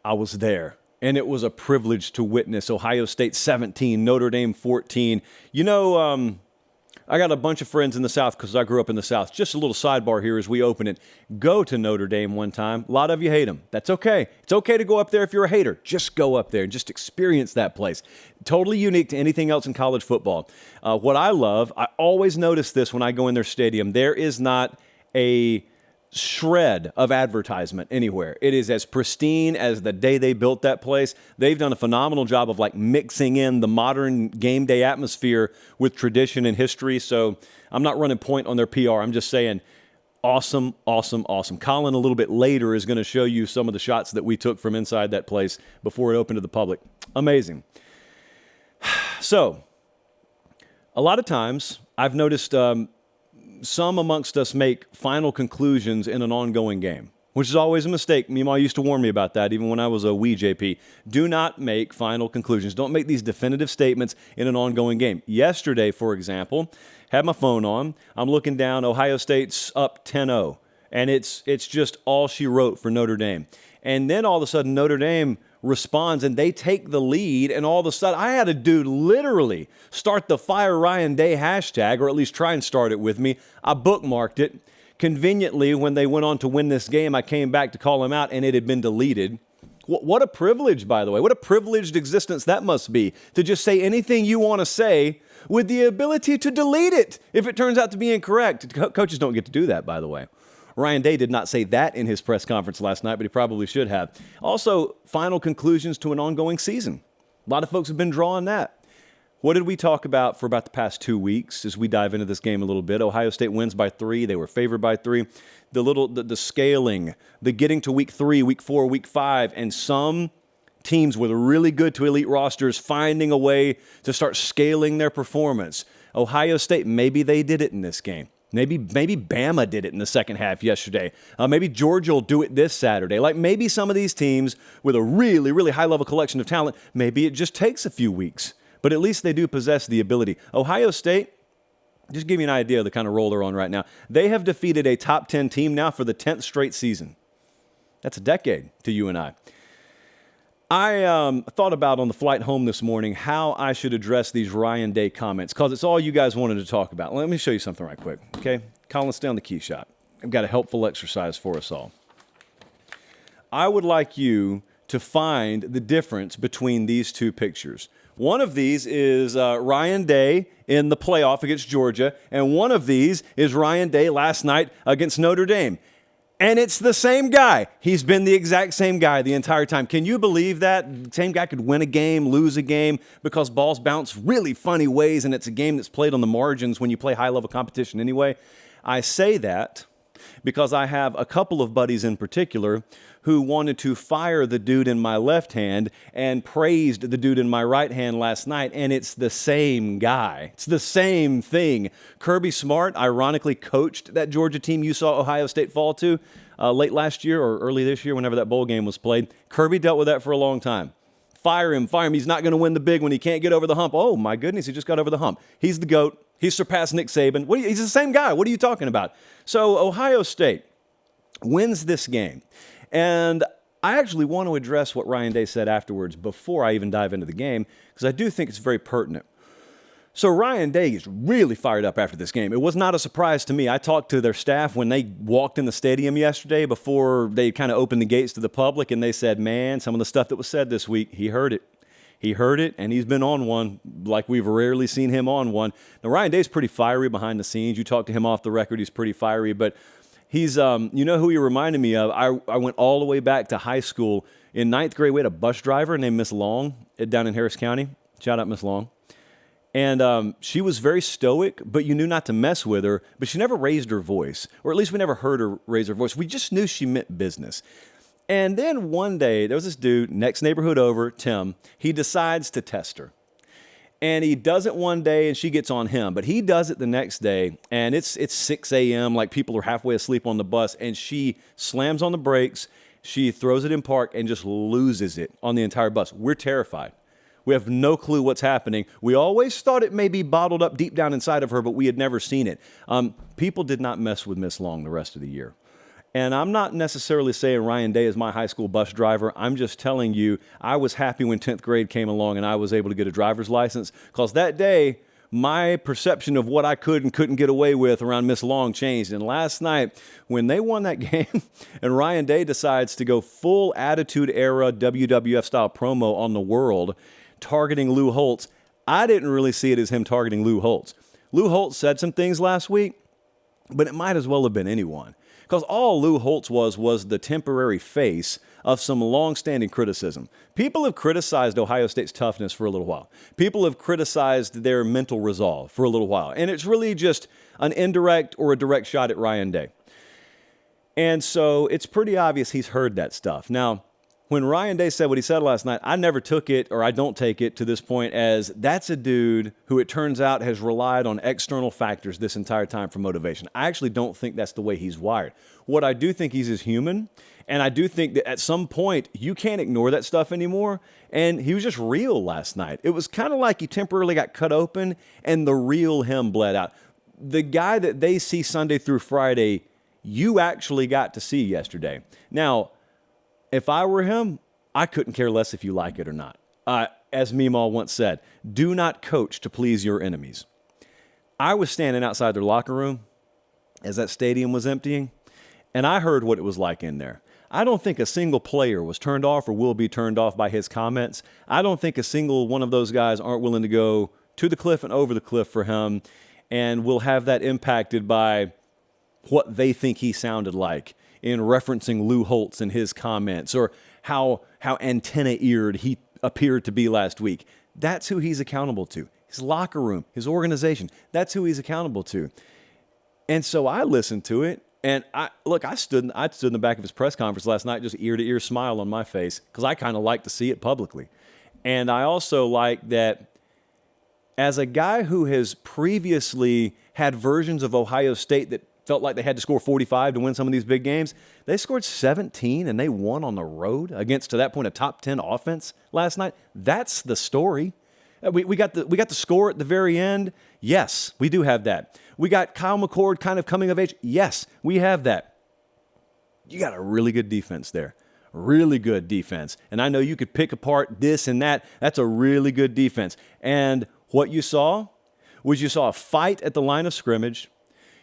I was there. And it was a privilege to witness Ohio State 17, Notre Dame 14. You know, I got a bunch of friends in the South because I grew up in the South. Just a little sidebar here as we open it. Go to Notre Dame one time. A lot of you hate them. That's okay. It's okay to go up there if you're a hater. Just go up there and just experience that place. Totally unique to anything else in college football. What I love, I always notice this when I go in their stadium, there is not a shred of advertisement anywhere. It is as pristine as the day they built that place. They've done a phenomenal job of like mixing in the modern game day atmosphere with tradition and history. So I'm not running point on their PR. I'm just saying awesome, awesome, awesome. Colin a little bit later is going to show you some of the shots that we took from inside that place before it opened to the public. Amazing. So a lot of times I've noticed some amongst us make final conclusions in an ongoing game, which is always a mistake. Meemaw used to warn me about that even when I was a wee JP. Do not make final conclusions. Don't make these definitive statements in an ongoing game. Yesterday, for example, had my phone on. I'm looking down. Ohio State's up 10-0, and it's just all she wrote for Notre Dame. And then all of a sudden, Notre Dame responds, and they take the lead, and all of a sudden, I had a dude literally start the Fire Ryan Day hashtag, or at least try and start it with me. I bookmarked it. Conveniently, when they went on to win this game, I came back to call him out, and it had been deleted. What a privilege, by the way. What a privileged existence that must be, to just say anything you want to say with the ability to delete it if it turns out to be incorrect. Coaches don't get to do that, by the way. Ryan Day did not say that in his press conference last night, but he probably should have. Also, final conclusions to an ongoing season. A lot of folks have been drawing that. What did we talk about for about the past 2 weeks as we dive into this game a little bit? Ohio State wins by 3. They were favored by 3. The scaling, the getting to week 3, week 4, week 5, and some teams with really good to elite rosters finding a way to start scaling their performance. Ohio State, maybe they did it in this game. Maybe Bama did it in the second half yesterday. Maybe Georgia will do it this Saturday. Like maybe some of these teams with a really, really high-level collection of talent, maybe it just takes a few weeks. But at least they do possess the ability. Ohio State, just give you an idea of the kind of role they're on right now. They have defeated a top 10 team now for the 10th straight season. That's a decade to you and I. I thought about on the flight home this morning how I should address these Ryan Day comments because it's all you guys wanted to talk about. Let me show you something right quick, okay? Colin, stay on the key shot. I've got a helpful exercise for us all. I would like you to find the difference between these two pictures. One of these is Ryan Day in the playoff against Georgia, and one of these is Ryan Day last night against Notre Dame. And it's the same guy. He's been the exact same guy the entire time. Can you believe that? The same guy could win a game, lose a game, because balls bounce really funny ways, and it's a game that's played on the margins when you play high-level competition anyway. I say that because I have a couple of buddies in particular who wanted to fire the dude in my left hand and praised the dude in my right hand last night, and it's the same guy. It's the same thing. Kirby Smart, ironically, coached that Georgia team you saw Ohio State fall to late last year or early this year, whenever that bowl game was played. Kirby dealt with that for a long time. Fire him. He's not going to win the big one. He can't get over the hump. Oh, my goodness, he just got over the hump. He's the GOAT. He's surpassed Nick Saban. He's the same guy. What are you talking about? So Ohio State wins this game. And I actually want to address what Ryan Day said afterwards before I even dive into the game, because I do think it's very pertinent. So Ryan Day is really fired up after this game. It was not a surprise to me. I talked to their staff when they walked in the stadium yesterday before they kind of opened the gates to the public, and they said, man, some of the stuff that was said this week, he heard it. He heard it, and he's been on one like we've rarely seen him on one. Now, Ryan Day's pretty fiery behind the scenes. You talk to him off the record, he's pretty fiery, but he's, you know who he reminded me of? I went all the way back to high school. In 9th grade, we had a bus driver named Miss Long down in Harris County. Shout out Miss Long. And she was very stoic, but you knew not to mess with her, but she never raised her voice, or at least we never heard her raise her voice. We just knew she meant business. And then one day, there was this dude, next neighborhood over, Tim, he decides to test her. And he does it one day, and she gets on him. But he does it the next day, and it's 6 a.m., like people are halfway asleep on the bus, and she slams on the brakes, she throws it in park, and just loses it on the entire bus. We're terrified. We have no clue what's happening. We always thought it may be bottled up deep down inside of her, but we had never seen it. People did not mess with Miss Long the rest of the year. And I'm not necessarily saying Ryan Day is my high school bus driver. I'm just telling you, I was happy when 10th grade came along and I was able to get a driver's license, because that day, my perception of what I could and couldn't get away with around Miss Long changed. And last night, when they won that game and Ryan Day decides to go full Attitude Era WWF style promo on the world, targeting Lou Holtz, I didn't really see it as him targeting Lou Holtz. Lou Holtz said some things last week, but it might as well have been anyone. Because all Lou Holtz was the temporary face of some long-standing criticism. People have criticized Ohio State's toughness for a little while. People have criticized their mental resolve for a little while. And it's really just an indirect or a direct shot at Ryan Day. And so it's pretty obvious he's heard that stuff. Now, when Ryan Day said what he said last night, I never took it, or I don't take it to this point, as that's a dude who it turns out has relied on external factors this entire time for motivation. I actually don't think that's the way he's wired. What I do think he's human, and I do think that at some point you can't ignore that stuff anymore, and he was just real last night. It was kind of like he temporarily got cut open and the real him bled out. The guy that they see Sunday through Friday, you actually got to see yesterday. Now, if I were him, I couldn't care less if you like it or not. As Meemaw once said, do not coach to please your enemies. I was standing outside their locker room as that stadium was emptying, and I heard what it was like in there. I don't think a single player was turned off or will be turned off by his comments. I don't think a single one of those guys aren't willing to go to the cliff and over the cliff for him, and will have that impacted by what they think he sounded like in referencing Lou Holtz and his comments, or how antenna-eared he appeared to be last week. That's who he's accountable to. His locker room, his organization, that's who he's accountable to. And so I listened to it, and I stood in the back of his press conference last night, just ear-to-ear smile on my face, because I kind of like to see it publicly. And I also like that as a guy who has previously had versions of Ohio State that felt like they had to score 45 to win some of these big games, they scored 17 and they won on the road against, to that point, a top 10 offense last night. That's the story. We got the score at the very end. Yes, we do have that. We got Kyle McCord kind of coming of age. Yes, we have that. You got a really good defense there. Really good defense. And I know you could pick apart this and that. That's a really good defense. And what you saw was a fight at the line of scrimmage.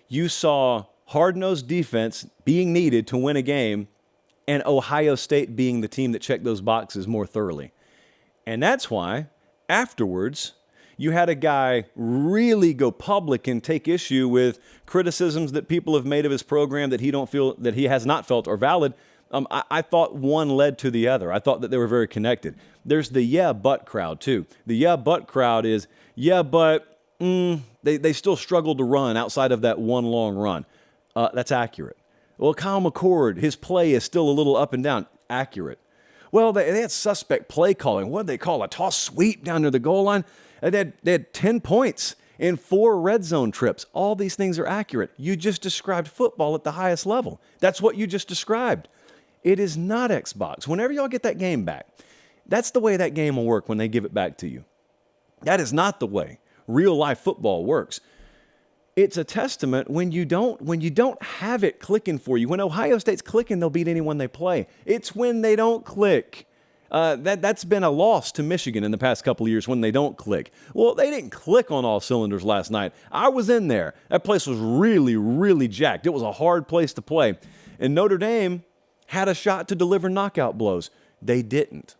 You saw hard-nosed defense being needed to win a game, and Ohio State being the team that checked those boxes more thoroughly. And that's why, afterwards, you had a guy really go public and take issue with criticisms that people have made of his program that he has not felt are valid. I thought one led to the other. I thought that they were very connected. There's the yeah, but crowd, too. The yeah, but crowd is, yeah, but they still struggled to run outside of that one long run. That's accurate. Well, Kyle McCord, his play is still a little up and down. Accurate. Well, they had suspect play calling. What did they call? A toss sweep down near the goal line? They had 10 points in 4 red zone trips. All these things are accurate. You just described football at the highest level. That's what you just described. It is not Xbox. Whenever y'all get that game back, that's the way that game will work when they give it back to you. That is not the way real life football works. It's a testament when you don't have it clicking for you. When Ohio State's clicking, they'll beat anyone they play. It's when they don't click. That's been a loss to Michigan in the past couple of years when they don't click. Well, they didn't click on all cylinders last night. I was in there. That place was really, really jacked. It was a hard place to play. And Notre Dame had a shot to deliver knockout blows. They didn't.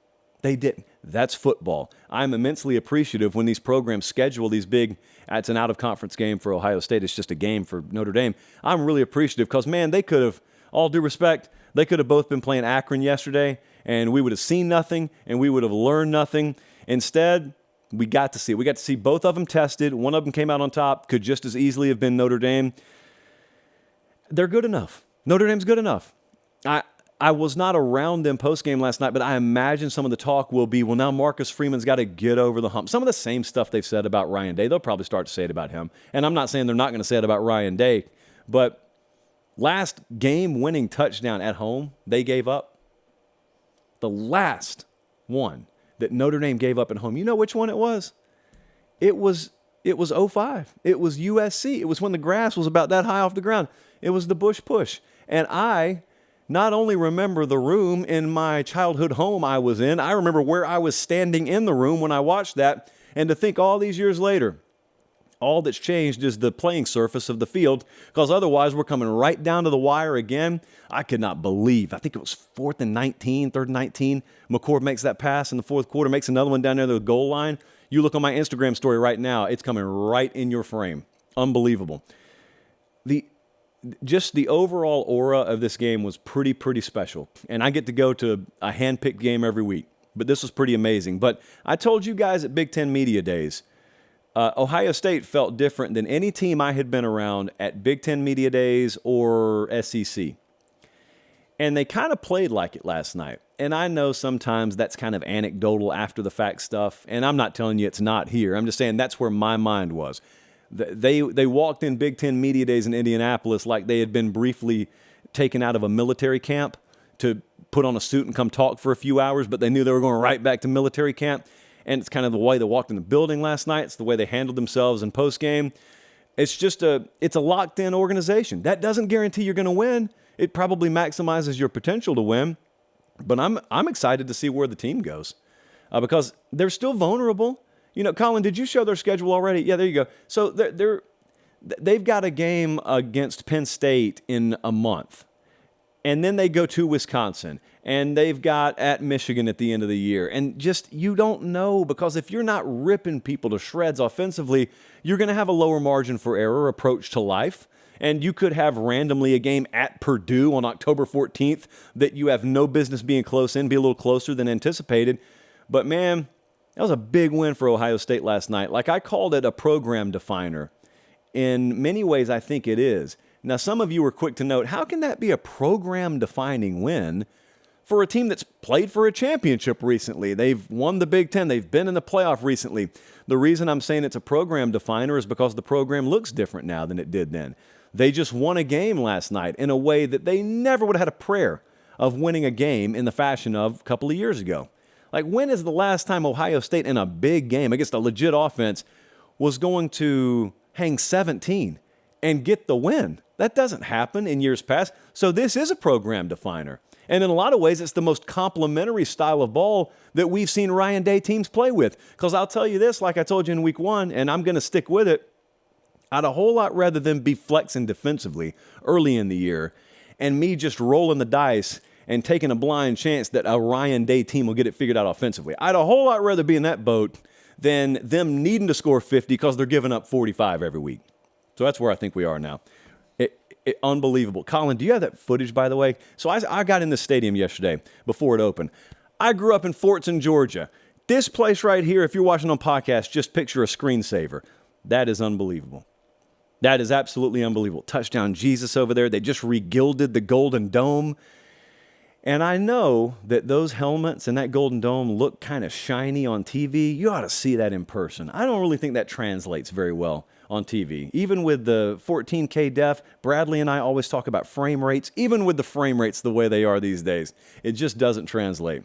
That's football. I'm immensely appreciative when these programs schedule these big, it's an out-of-conference game for Ohio State. It's just a game for Notre Dame. I'm really appreciative because, man, they could have, all due respect, they could have both been playing Akron yesterday, and we would have seen nothing, and we would have learned nothing. Instead, we got to see it. We got to see both of them tested. One of them came out on top, could just as easily have been Notre Dame. They're good enough. Notre Dame's good enough. I was not around them post-game last night, but I imagine some of the talk will be, well, now Marcus Freeman's got to get over the hump. Some of the same stuff they've said about Ryan Day, they'll probably start to say it about him. And I'm not saying they're not going to say it about Ryan Day, but last game-winning touchdown at home they gave up, the last one that Notre Dame gave up at home, you know which one it was? It was 05. It was USC. It was when the grass was about that high off the ground. It was the Bush push. And I not only remember the room in my childhood home I was in, I remember where I was standing in the room when I watched that. And to think all these years later, all that's changed is the playing surface of the field, because otherwise we're coming right down to the wire again. I could not believe, I think it was 3rd and 19. McCord makes that pass in the fourth quarter, makes another one down there to the goal line. You look on my Instagram story right now, it's coming right in your frame. Unbelievable. Just the overall aura of this game was pretty special. And I get to go to a hand-picked game every week, but this was pretty amazing. But I told you guys at Big Ten Media Days, Ohio State felt different than any team I had been around at Big Ten Media Days or SEC. And they kind of played like it last night. And I know sometimes that's kind of anecdotal after the fact stuff. And I'm not telling you it's not here. I'm just saying that's where my mind was. They walked in Big Ten Media Days in Indianapolis like they had been briefly taken out of a military camp to put on a suit and come talk for a few hours, but they knew they were going right back to military camp. And it's kind of the way they walked in the building last night. It's the way they handled themselves in postgame. It's a locked-in organization. That doesn't guarantee you're going to win. It probably maximizes your potential to win. But I'm excited to see where the team goes because they're still vulnerable. You know, Colin, did you show their schedule already? Yeah, there you go. So they've got a game against Penn State in a month. And then they go to Wisconsin, and they've got at Michigan at the end of the year. And just, you don't know, because if you're not ripping people to shreds offensively, you're going to have a lower margin for error approach to life. And you could have randomly a game at Purdue on October 14th that you have no business being close in, be a little closer than anticipated. But man, that was a big win for Ohio State last night. Like, I called it a program definer. In many ways, I think it is. Now, some of you were quick to note, how can that be a program-defining win for a team that's played for a championship recently? They've won the Big Ten. They've been in the playoff recently. The reason I'm saying it's a program definer is because the program looks different now than it did then. They just won a game last night in a way that they never would have had a prayer of winning a game in the fashion of a couple of years ago. Like, when is the last time Ohio State in a big game against a legit offense was going to hang 17 and get the win? That doesn't happen in years past. So this is a program definer. And in a lot of ways, it's the most complementary style of ball that we've seen Ryan Day teams play with. Because I'll tell you this, like I told you in week one, and I'm going to stick with it, I'd a whole lot rather than be flexing defensively early in the year and me just rolling the dice and taking a blind chance that a Ryan Day team will get it figured out offensively. I'd a whole lot rather be in that boat than them needing to score 50 because they're giving up 45 every week. So that's where I think we are now. Unbelievable. Colin, do you have that footage, by the way? So I got in the stadium yesterday before it opened. I grew up in Fortson, Georgia. This place right here, if you're watching on podcast, just picture a screensaver. That is unbelievable. That is absolutely unbelievable. Touchdown Jesus over there. They just regilded the Golden Dome. And I know that those helmets and that Golden Dome look kind of shiny on TV. You ought to see that in person. I don't really think that translates very well on TV. Even with the 14K def, Bradley and I always talk about frame rates. Even with the frame rates the way they are these days, it just doesn't translate.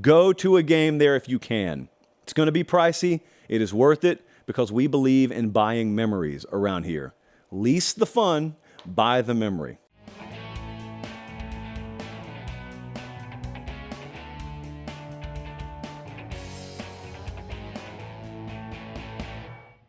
Go to a game there if you can. It's going to be pricey. It is worth it because we believe in buying memories around here. Lease the fun, buy the memory.